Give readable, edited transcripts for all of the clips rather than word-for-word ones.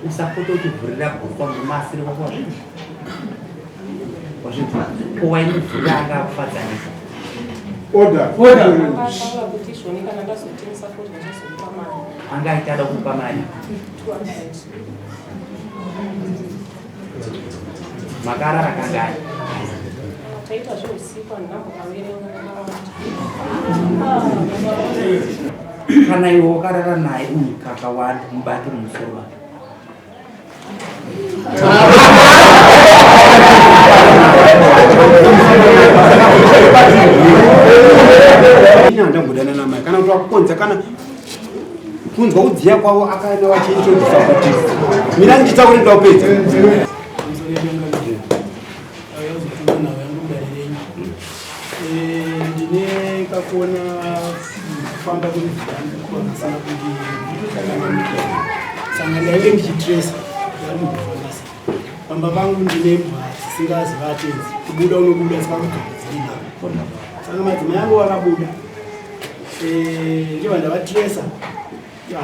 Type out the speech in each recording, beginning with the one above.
Usapota uchivhurira bhurukwa mumasiri wako wazvinzwa owainivhurira akafadzanisa anga aitada kupa mari makarara kangani kana iwe wakarara naye unikaka wani mubate mumusoro wake ndambudana namai kana kuti wakukonza kana kunzwa kudziya kwavo akaenda vachiintrodusa kuti mina ndichita kuti ndaupedza ndine kakuona kufamba kwakasana kuti sanga ndainge ndichitresa pamba pangu ndine mbwa dzisingazi vatenzi kubuda unobuda sikakugadzirina saka madzimai angu vakabuda ndiva ndavatresa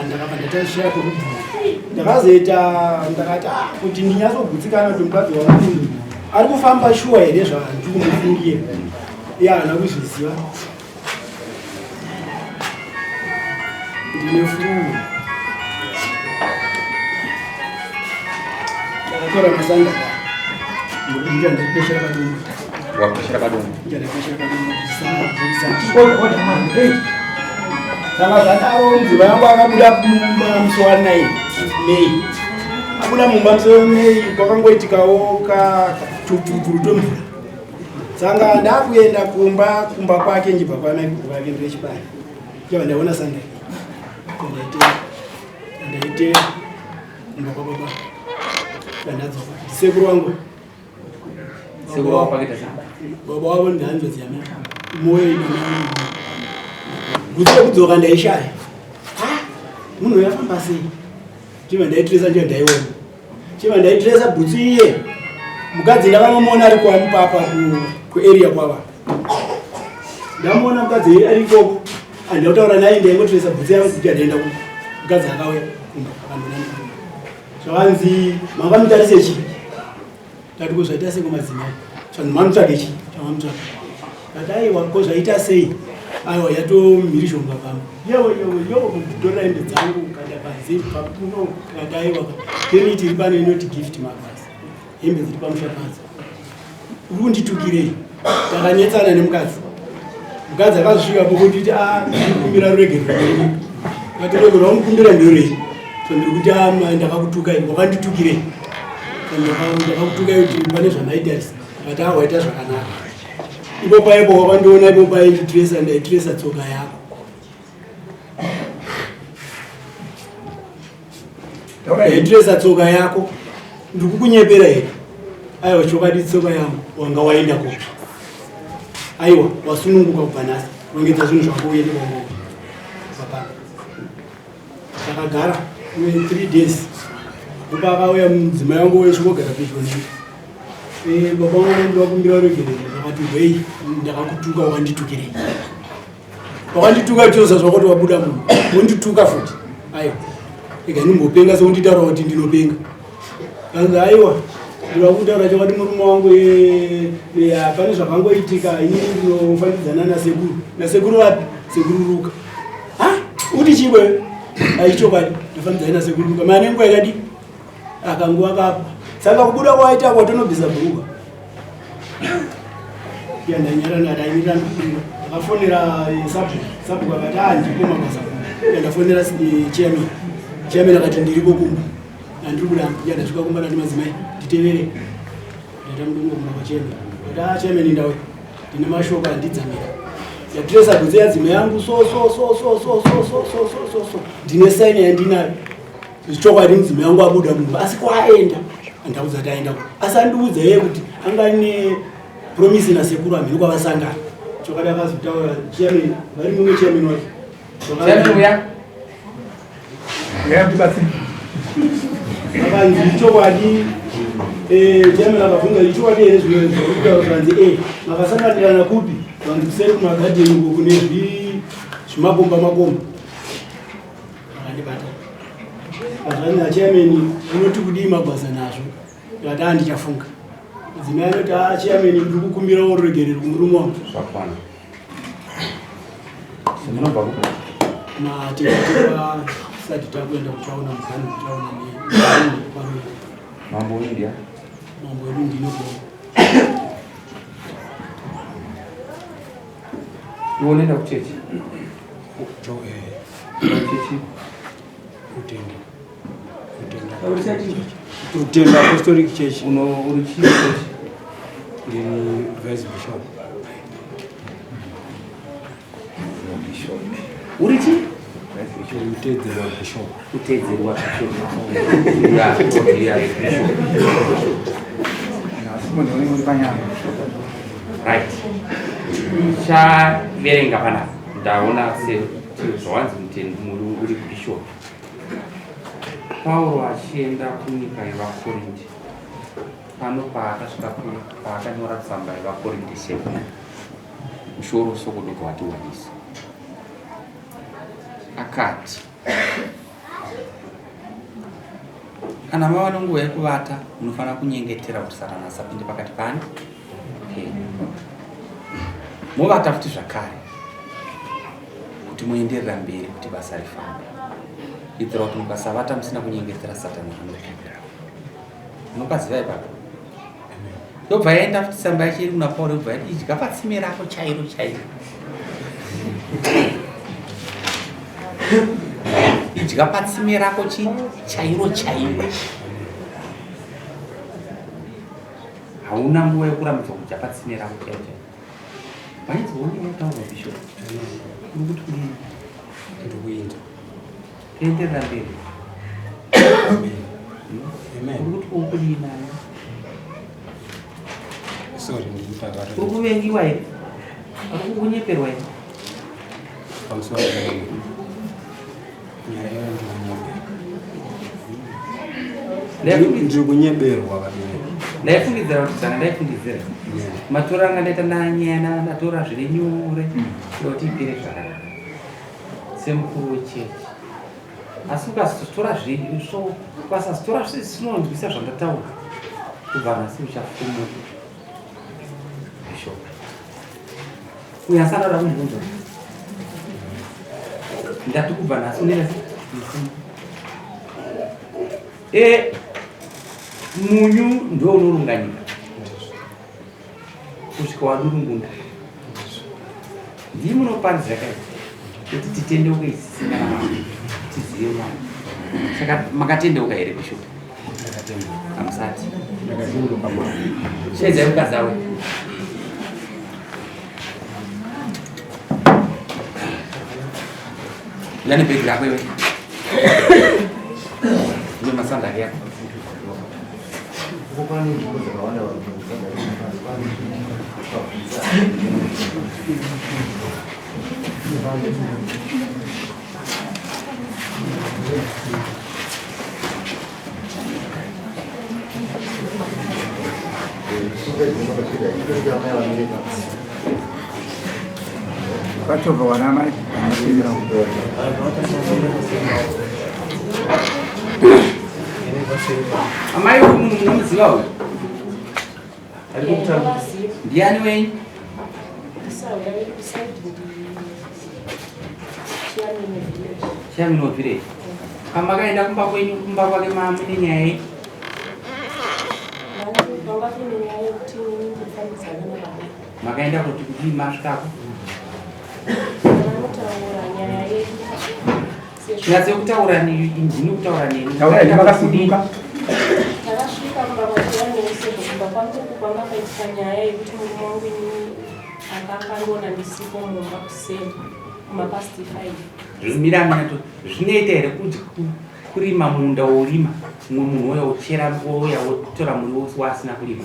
ndakabva ndatashira kwekubvura ndakazoita ndakati kuti ndinyatsogutsikana kuti mukadzi wamunhu ari kufamba shuwa here zvandikumufungiye haana kuzviziva ndine furu ndakatora masanga ndikuita ndakupeshera kadumbu wapeshera kadumbu ndakapeshera kadumbu saka zvadaro mudziva yangu akabuda mumba musi wa9 Mei abuda mumba musi wa Mei kwakangoitikawo katutukuru tomvura saka ndakuenda kumba kwake njibva kwamai kwake ndrechibari iva ndaona sandai ndaite kumba kwababa dandadzoka sekuru wangu baba wavo ndanzodzi yame moyo gutsi rekudzoka ndaishaya munhu yafamba sei chiva ndaitresa ndiyo ndaiona chiva ndaitresa bhutsu iye mukadzi ndakanomuona ari kwamupapa kuarea kwava ndamuona mukadzi ari ikoko andakutaura naye ndaingotresa bhutsu yangu kuti andaenda mukadzi akauya kumba akandonani zvakanzi manga mutarise chii tati kozvaita sei kumadzimai zvanhu mamutsvake chii chamamutsvaka kati aiwa ko zvaita sei aiwa yatomhirishonga pamba kutorera hembe dzangu kada pazipapuno kati aiwa permiti iri pano inoti gift mabasi hembe dziri pamusha padzo uri kunditukirei takanyetsana nemukadzi mukadzi akazosvika pokutiti ndikumbira rurege rwei kati rurege rwamukumbira ndorei so ndiri kuti ndakakutukai wakanditukirei ndakakutukai kuti pane zvamaitarisa kati waita zvakanaka ipo paipo wakandiona ipo paichitresa ndaitresa tsoka yako ndaitresa tsoka yako ndiri kukunyepera here aiwa chokwadi tsoka yangu wanga waenda kopi aiwa wasununguka kubva nhasi rongedza zvinhu zvako uende kwangoko papana takagara 3 days upa akauya mudzimai wangu wechikogara pedyo neni baba wangu ndiwakumbira rogerere akati hwei ndakakutuka wakanditukirei wakandituka choza zvakoti wabuda munhu wondituka futi aiwa ega ndimbopenga seunditaura kuti ndinopenga kanzi aiwa ndivakutaura chokwati murume wangu pane zvakangoitika ini ndinofambidzana nasekuru vapi sekuru ruka uti chibwe aichokwadi ndofambidzana nasekuru ruka mane nguva yakadi akanguva kapa saka kubuda kwaita kwatonobvisa bhuruka ndanyaranaaimirira akafonera sabhuku akati ndipo mabasa ndafonera chairman akati ndiripo kumba andiri kuda ndasvika kumba ndati madzimai nditevere ndaita mudungo kumba kwachairman ati chairman ndawe ndine mashoko andidzamira yatiresa bhutsu yadzimai yangu so ndine saini yandinayo zvichokwadi mudzimai yangu abuda mumba asi kwaenda andaudza kuti aenda asi andiudza iye kuti anga ine promisi nasekuru amhiri kwavasangana chokwadi akazotaura chairman vari mumwe chairman wake akanzi chokwadi chairman akabvunza ichokwadi here zvinozvanzi makasanganirana kupi vanzi kuseri kumagadheni uko kune zvimabomba akandibata Azvanya chairman unoti kudii mabasa nazvo. Ngati andichafunga. Zinano ta chairman ndikukumbira uregerero kumurume wangu. Zvakwana. Semunobva kupi? Na tikatika sati takwenda kutaona mukani kutaona ni Mambo India. Mambo edu ndinoko. Unoenda kuchechi? Kuchechi? Utenda Apostolic Church. Uri chii church? Ndini Vice Bishop. Bishop. Uri chii? Utedzerwa Bishop. Utedzerwa Bishop. Ya, Bishop. Simoni uri panyama. Right. Verenga panapa. Ndaona zvawanzi muri uri Bishop. Pauro achienda kunyika yevakorinde. Pano paakasvika paakanyora tsamba yevakorinde 7. Mushoro sokodoko watiwanisa. Akati kana mava nenguva yekuvata munofanira kunyengetera kuti Satani asapinde pakati pani movata futi zvakare kuti muenderera mberi kuti basa rifambe. Kuitira kuti mukasavata musina kunyengetera Satani anopinda. Munokaziva ipapo? Yobva yaenda futi tsamba yacho iri kuna Pauro yobva yati idya patsime rako chairo chairo. Idya patsime rako chairo chairo. Hauna nguva yekuramidza kudya patsime rako chairo chairo. Maizviona yataura Bishop. Uri kuti kudini? Ndiri kuinda. Kuenderera mberi. Amen. Uri kuti ukudini nayo? Sorry, ndikutavara. Uri kuvengiwa here? Uri kunyeperwa here? Pamusoro nyaya ndiri kunyeberwa kadini. Ndaifungidzira kuti zvanga ndaifungidzira. Matora anga ndaita nanyaya ndatora zviri nyore kuti ipere zvakanaka. Semukuru wechechi. Asi ukazotora zvinhu ukasazotora zvinonzwisa zvandataura kubva nhasi uchafumuka. Bishop. Uyasanoda kundibvunza. Ndati kubva nhasi unoenda munyu ndo unorunga nyika. Kusvika wadurungunda. Ndii munoparidza kai kuti titendeuke isisi kana tizive Mwari. Saka makatendeuka here Bishop? Hamusati. Ndakatendeuka Mwari. Shedzai mukadzi wawe. Ndani bhegi rako iwe. Ine masandari yako. Kwacho wana mai anasindira amai umuntu munomuziva uyu ariko kutaura ndiani wenyu? Chairman of village. Makaenda kumba kwenyu kumba kwake mune nyaya yei? Makaenda kuti kudii masvikako? Nyatse kutaura ndini kutaura neni. taura makasimuka. Takasvika kumba kwachiyani kumba kwangu kwanga kwaitika nyaya yekuti murume wangu inini akakandiona ndisipo mumba kuseni kumapast 5. Miramirato zvinoita here kuti kurima munda worima mumwe munhu uya uchera oya wotora muriwo wasina kurima?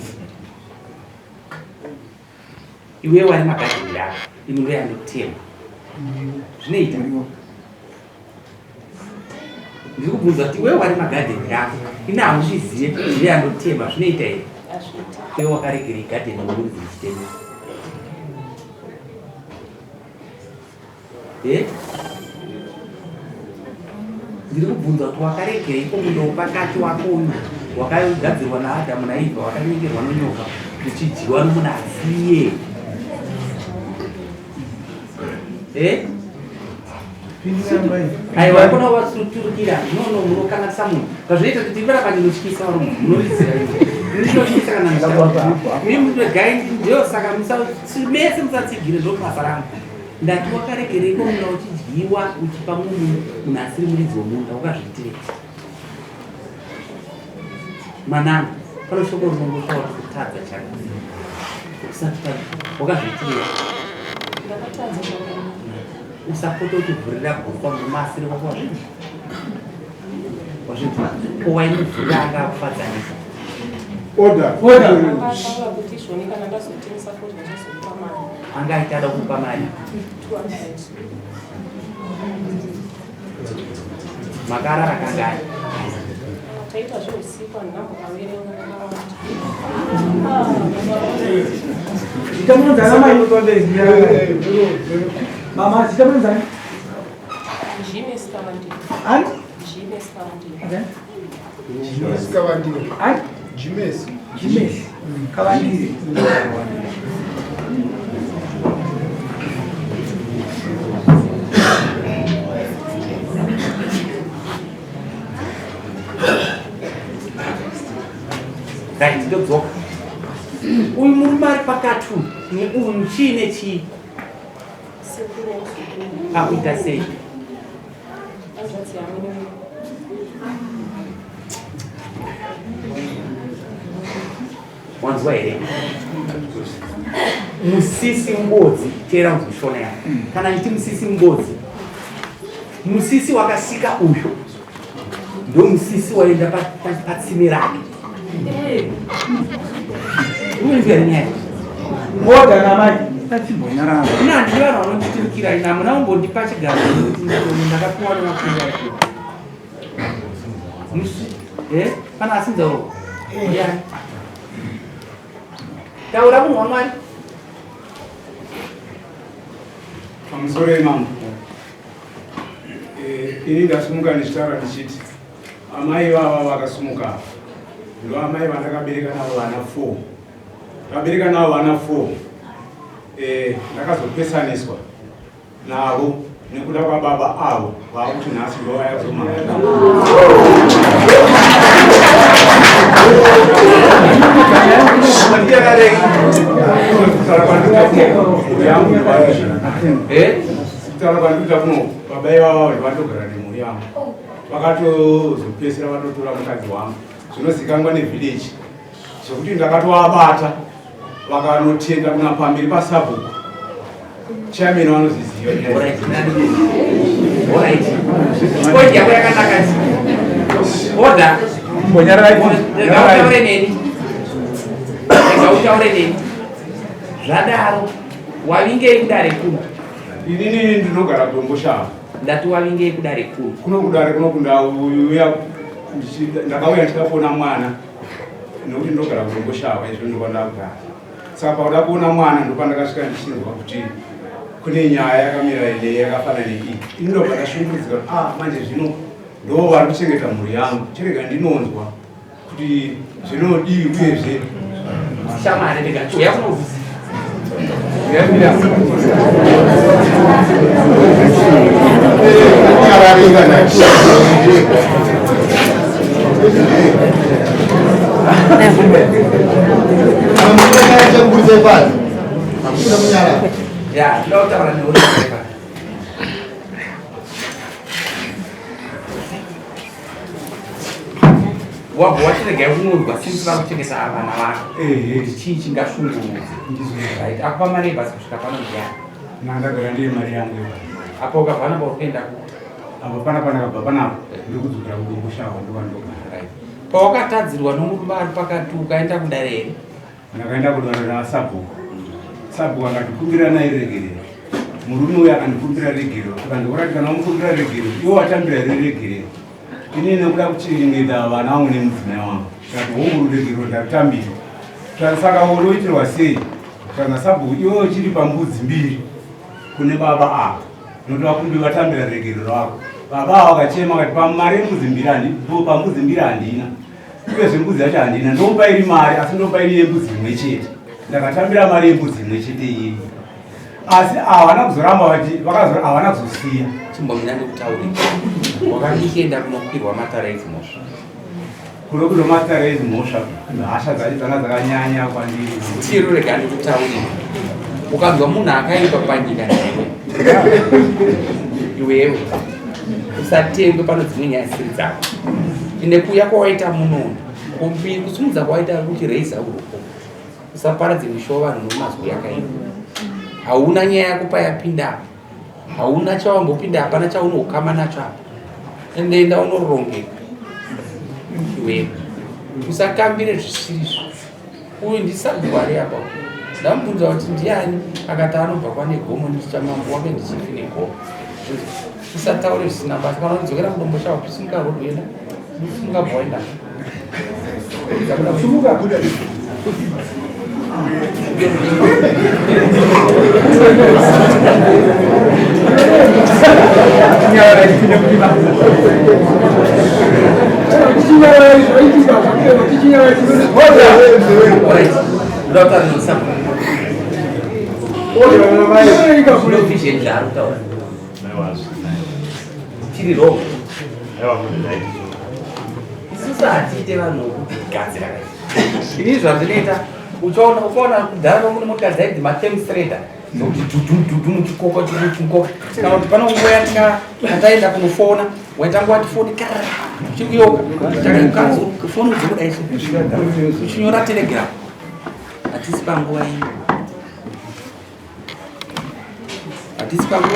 Iwe wari magadheni yako ini ndo yandotema zvinoita? Ndiri kubvunza kuti iwe wari magadheni yako ini hamuzvizive ndo yandotema zvinoita here? Iwe wakaregera igadheni muruzi ichitema ndiri kubvunza kuti wakaregeiko mundo pakati wako uyu wakagadzirwa naAdhamu naEvha wakanyengerwa nonyoka uchidyiwa nomunasiye aiwa kona wasuturukira nono munokanganisa munhu pazvinoita kuti ivara pandinotyisa vari munhu munorizira ndinotyisa kana mimi ndio saka mese musatsigire zvokubasa rangu ndati wakaregereiko muna uchidyiwa uchipa munhu asiri muridzi womunda wakazviitirei manana pane shoko rinongosvaura kutadza chaka usati wakazviitirei usapota uchivhurira bhuka mumasiri wako wazviti waimuvhurira anga akufadzanisa anga aitada kupa mari makarara kangani Mama, kita belum sana. Jimes Kawandini. An? Jimes Kawandini. Okay. Jimes Kawandini. An? Jimes. Jimes. Kawandini. Right, ndodzoka. Uyu murume ari pakati neuyu muchine chii akuita sei wanzwa here musisi mbodzi teera muzvishona yako kana nditi musisi mbodzi musisi wakasika uyu ndo musisi waenda patsime rake uizvarinyaye Moda na mai. Ina ndiyo vanonditirikira ina muna umbondipa chigaro kuti ndakapiwa nemakuya iko. Pana asinzawo. Yani. Taura munhu waMwari. Pamusoro imamo. Ini ndasumuka ndichitaura ndichiti amai vava vakasumuka. Ndo amai vandakabereka navo vana 4. Ndabereka navo vana 4. Ndakazopesaniswa navo nekuda kwababa avo vakuti nhasi ndo vayazomaka. Kutaura kwandikuita kuno baba ivavo vatogara nemhuri yangu vakatozopesera vatotora mukadzi wangu zvinozikanwa nevillage zvekuti ndakatovabata vakanotenga kuna pamberi pasabhuku chairman vanozviziva Yako yakanaka oda utaure neni utaure neni zvadaro wavingei kudare kuno inini ndinogara Dombo Shava ndati wavingei kudare kuno kuno kudare kuno kundauya ndakauya ndikafona mwana nokuti ndogara Dombo Shava izvo ndokandakugara saka pauda kuona mwana ndopandakasvika ndichinzwa kuti kune nyaya yakamira ile yakafanana neii ini ndobva ndashungurudzika kuti manje zvino ndo vari kuchengeta mhuri yangu chirega ndinonzwa kuti zvinodii uyezve shamari ndikatuya kunovhisa ya ndakutaura neuri wabva wachiregai kunyorwa simusina kuchengeta vana vako kuti chii chingashungurudza akupa mari basi kusvika pano ndiyani nandagara ndiri mari yangu apa ukabva napa urikuenda apa pana pandakabva panapo ndikudzokera kuDombo Shava ndokandogara pawakatadzirwa nomurume ari pakati ukaenda kudare here ndakaenda kudare nasabhuku sabhuku akandikumbira naye regere murume uyu akandikumbira regere akandiurati kana wamukumbira regere iwo watambira regere ini nekuda kuchengeta vana vangu nemudzimai wangu kati honguru regero ndatambira saka unoitirwa sei kana sabhuku iwo chiri pambudzi mbiri kune baba apa notoda kumbi vatambira regero rako Baba wakachema kuti pamari pambuzi mbiri handina. Uyezve mbudzi yacho handina. Ndomupa iri mari asi ndomupa iri yembudzi imwe chete. Ndakatambira mari yembudzi imwe chete iyi. Asi havana kuzoramba vakazora havana kuzosiya. Chimbomira ndikutaurira. Wakandikenda kunokwirwa matara edzimusha. Kunokwirwa matara edzimusha. Hasha dzanga dzakanyanya kwandiri. Chiro rega ndikutaurira. Ukanzwa munhu akaipa panyika newe. Iwewe usatengwe pano dzimwe nyaya dzisiri dzako. Nekuya kwawaita munomu kusimudza kwawaita kuti reiza uruko usaparadze misho vanhu nomazwi yakaipa. Hauna nyaya yako payapinda, hauna chawambopinda, hapana chaunokama nacho apa. Enda unorongeka. Iwewe usakambire zvisirizvo. Uyu ndisagwari apa. Ndamubvunza kuti ndiani akati anobva kwane gomo ndichamambo wake ndichifi negomo. Usataure zvisina basa kana udzokera kudombo chavo pisunga rodo yenda. Pisunga boenda. Sumuka buda. Ini zvazvinoita ukaona kudhara mune mota dzaidzi matemustreda zokuti dhudhudhudhu muchikoko chikuchikoka kana kuti pano nguva yataenda kunofona waitanga wati foni chikuyoka foni dzokudai uchinyora telegram hatisi panguva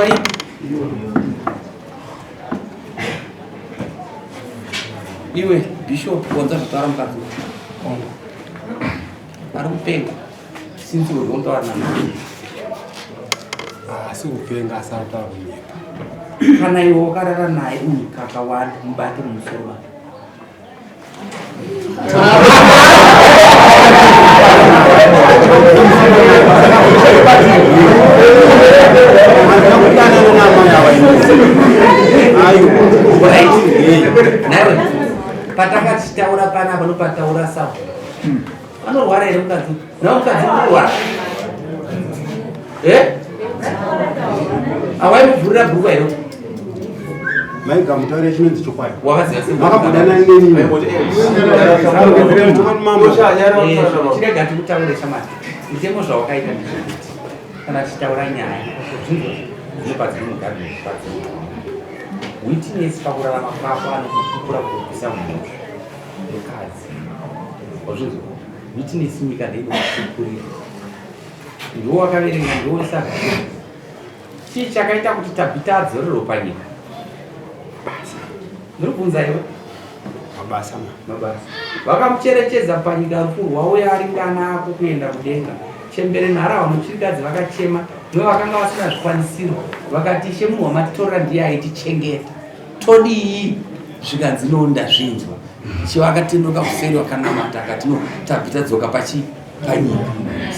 iyi iwe bishop wanza kutaura mukadzi ari kupenga sinzi urikuntavana naye asi kupenga asataura kunyika kana iwe wakarara naye uyu kakawanda mubate mumusoro wake nawe patakachitaura panapa nopataura sawa anorwara here mukadzi nawe mukadzi unorwara awaimuvhurira bhuku here maiga mutaure chinonzi chokwadi wakaziva makambodana neni chirega tikutaure chamati mutemo zvawakaita kana tichitaura nyaya zvinopadzimugari witness pakurarama kwako anokukura kupisa munhu mukadzi wazvinzwa witness nyika ndeinokukurira ndiwo wakaverenga ndiwo saka chii chakaita kuti tabhita adzorero panyika ndiri iwe mabasa vakamucherechedza panyika rufu rwauya ari ngana ako kuenda kudenga chembere nharawa muchirikadzi vakachema nivo vakanga vasina zvikwanisiro vakati ishe munhu wamatitorera ndiye aitichengeta todii zvikanzi nonda zvinzwa chivakatendoka kuseri vakanamata akati no tabhita dzoka panyika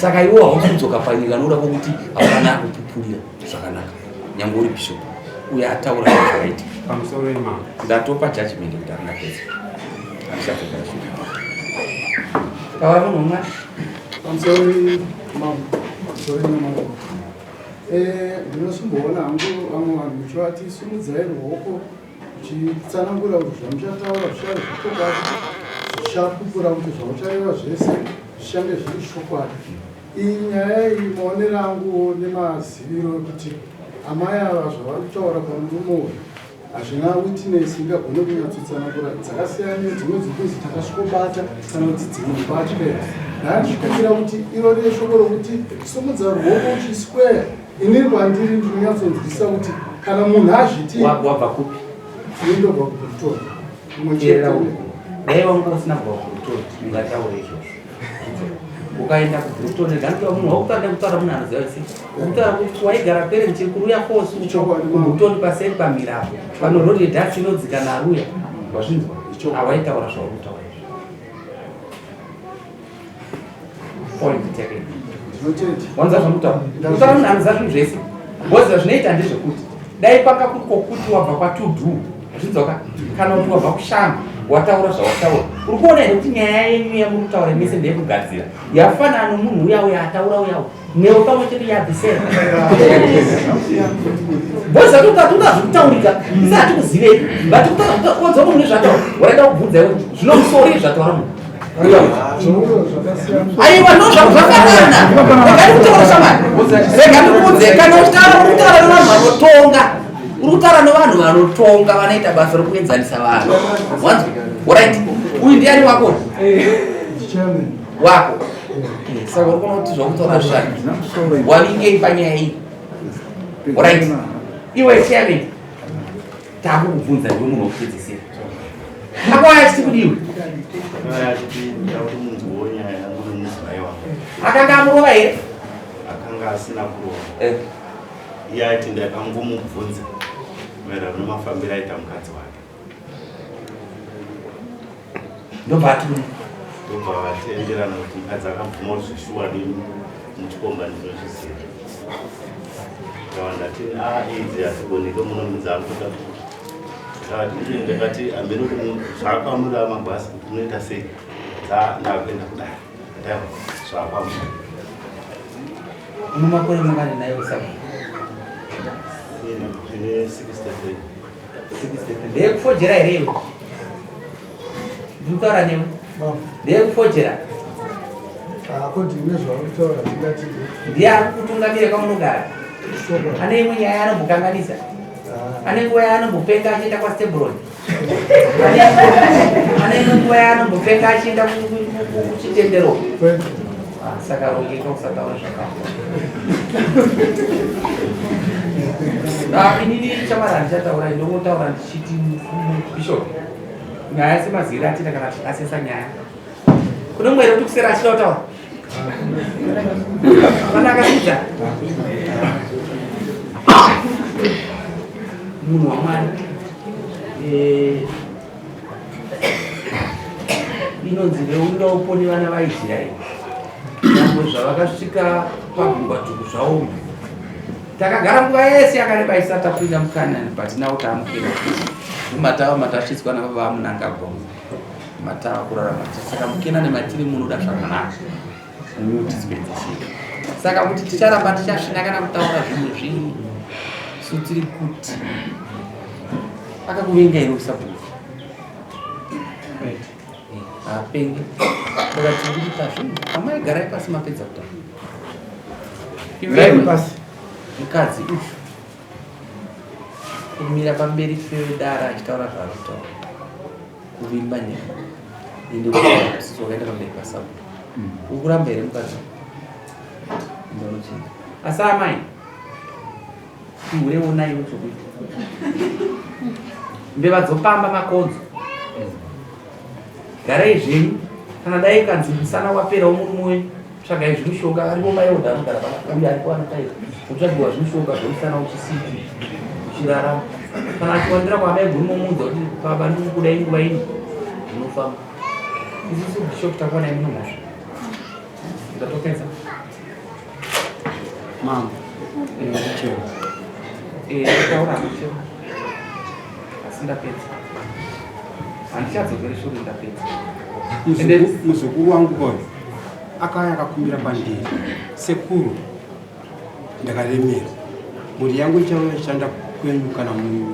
saka iwo haukudzoka panyika noda kwokuti hapana kupupurira zvakanaka nyange uri bishop uye ataura zvakaita pamusoro wemama ndatopa judgment kuti harina pesa handichatogara shuka taura munhu umwe pamusoro wemama ndinosumboona hangu vamwe vanhu uchivati sumudzai ruoko uchitsanangura kuti zvamuchataura zvichave zvechokwadi zvichapupura kuti zvauchareva zvese zvichange zviri chokwadi. Iyi nyaya iyi maonero angu nemaziviro ekuti amai ava zvavari kutaura pamurume uyu hazvina witness ingagone kunyatsotsanangura dzakasiyana nedzimwe dzekuzi takasvikobata kana kuti dzimwe mbatya ndaandisvikira kuti iro rine shoko rokuti simudza ruoko uchisquare iniri kwandiri ndinonyatsonzwisa kuti kana munhu azviti wabva kupi inondobva kubritori imwe chete dai wanga usina kubva kubritori ungataura izvozvo ukaenda kubritori negandiwa munhu wakutanda kutaura munhu anoziva isi ukutaura kuti waigara pere nchikuruya kosi kubritori paseri pamirapo pano rodi dhasi inodzika naruya wazvinzwa awaitaura zvaurikutaura izvo point taken wanza zvamutaura kutaura munhu anoziva zvinhu zvese boziva zvinoita ndezvekuti dai paka kuti wabva kwatudhu zvinzoka kana kuti wabva kushamba wataura zvawataura uri kuona here kuti nyaya yenyu yamurikutaura mese ndeyekugadzira yafanana nomunhu uya ataura uyawo newe pamwe chete yabvisera boza totazvikutaurika isati kuzivei vatikoodza munhu nezvataura waraida kubvunza iwe zvinomusori zvataura munhu aiwa ndozvafanana regari kutaura shamani rega ndikudze kana uchitaura nevanhu vanotonga uri kutaura nevanhu vanotonga vanoita basa rokuenzanisa vanhu wanzwa right uyu ndiani wako wako saka uri kuona kuti zvakutaura zvishani wavingei panyaya iyi right iwe chairman takukubvunza ndiwe munhu wokupedzisira akauya achiti kudiwe akanga amurova here akanga asina kurova iye aiti ndakangomubvunza maererano nemafambiro aita mukadzi wake ndobva atuni ndobva vatenderana kuti mukadzi akabvuma kuti zvishuwa dini muchikomba ndinozviziva ndawanda tini idzi asigoneke muno mudzaakuta kuti ndakati ambeni kuti zvaakwamura mabhasi kuti unoita sei ndakuenda kudai ndaiwa zvaakwamura unomakore mangani naye usaka ine 63 ndeyekufojera here iwe ndikutaura newe ndeyekufojera ndiye ari kutungamire kwamunogara ane imwe nyaya anombokanganisa ane nguva yaanombopfeka achienda kwastebron ane imwe nguva yaanombopfeka achienda kuchitendero saka rongeka usataura zvakao inini chamara ndichataura ndongotaura ndichiti bishop nyaya semazira atita kana tikasesa nyaya kune mwere kuti kusera achida kutaura kana akasidza munhu wamwari inonzi veurira uponi vana vaisraeri nyangwe zvavakasvika pagungwatuku zvavo takagara nguva yese yakareba isati tapinda mukanani but nawo taamukira mumatawa matashitswa nababa vamunangagwa matawa kurarama saka mukenani matiri munoda zvakanaka nemutispedzisika saka kuti ticharamba tichasvina kana kutaura zvinhu zvii so tiri kuti akakuvenga here usabhuku apenge akatiurita zvinhu amai garai pasi mapedza kutaura mukadzi kumira pamberi pedara achitaura zvaarikutaura kuvimba nyaya ende wakaenda pamberi pasabu ukuramba here mukadzi ndonochenda asi amai ureonaiwo chokuita mbeva dzopamba makodzo garai zvenyu kana dai kanzi musana waperawo murume wenyu tsvagai zvimushonga aripo mayeudha anogara pauya aripo anotaira utsvagiwa zvimushonga zvemusana uchisiki uchirarama kana achiwandira kwamai guru momunza kuti baba ndikudai nguva ini unofamba isusu bishop takuonai muno mhosva ndatopedza mama taura amucheo asi ndapedza handichadzokere shure ndapedza muzukuru wangu koyo akaya akakumbira pandiri sekuru ndakaremera mhuri yangu ichashanda kwenyu kana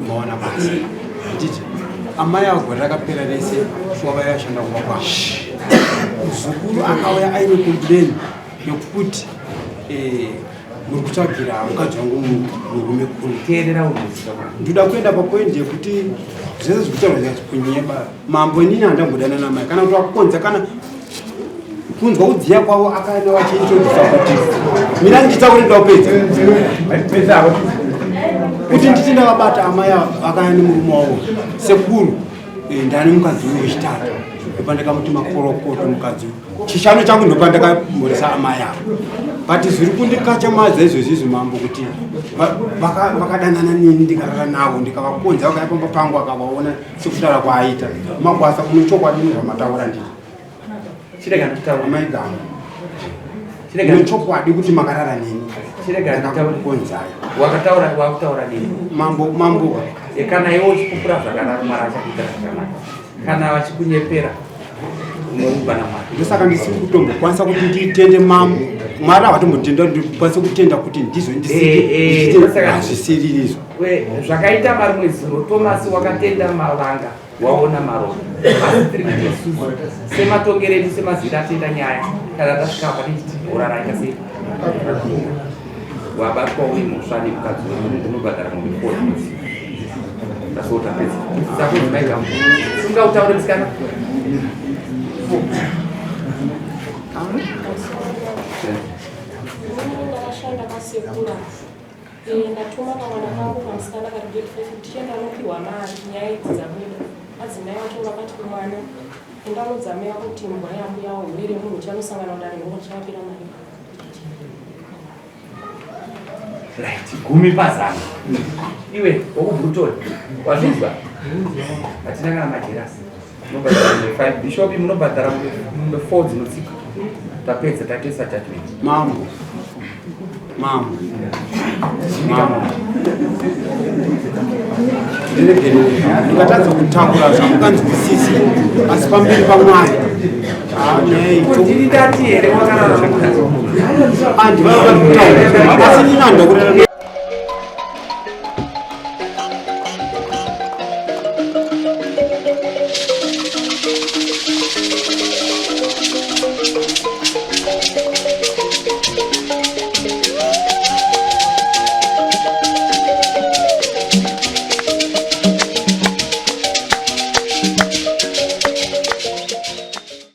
maona basi nditi amai agore rakapera rese wava yashanda kuva kwavo muzukuru akauya aine kompleni yokuti muri kutsvagira mukadzi wangu murume kuru teerera unoziva ndoda kuenda papoindi yekuti zvese zvikutaurwa kunyeba mambo inini handambodana namai kana kuti wakukonza kana kunzwa kudziya kwavo akaenda vachiintrodusa kuti mina nditaure ndaupedza kuti nditi ndavabata amai akaya nemurume wavo sekuru ndane mukadzi uyu wechitatu ipa ndakamuti makorokoto mukadzi uyu chishano changu ndopa ndakamhoresa amai avo but zviri kundikachamadza izvozvizvi mambo kuti vakadanana nini ndikarara navo ndikavakonza vakayapamba pangu akavaona sekutara kwaaita magwasa kunochokwadi nezvamataura ndii chirega ndikutaura amai gangu nechokwadi kuti makarara neni ndakakukonzai wakutaura nini mambo kana iwe uchipupura zvakanaka Mwari achakuita zvakanaka kana vachikunyepera unoumba naMwari ndosaka ndisiri kutombokwanisa kuti nditende Mwari havatombotenda kuti ndikwanise kutenda kuti ndizo ndisizvisiririzvo zvakaita mari mwezuro Tomasi wakatenda mavanga waona maromo asi tiri kuti isusu sematongereni semazira atenda nyaya kana tasvika patiti bhora raita sei wabatwa uri musva nemukadzi unobhadhara mombe 4 ndasotapedza sakozimaigamu singautaure musikana ndakashanda kasekura ndatuma kamwana kangu kamusikana kari grade 5 tichienda nopihwa mari nyaya idzi dzamira madzimai vacho vakati kumwana undanodzamira kuti mbwa yangu yawo mbere munhu chanosangana kudarengoko chavapira mari right 10 pazana iwe wokubhutori wazvizwa hatina kana majerasi munobhadhara 5 bishopi munobhadhara 4 dzinotsika tapedza tatesa judgment mambo ndingatadza kutakura zvamukanzwisisi asi pamberi paMwari ndiri ndati here wakarara andivava kutaura asi ndinanda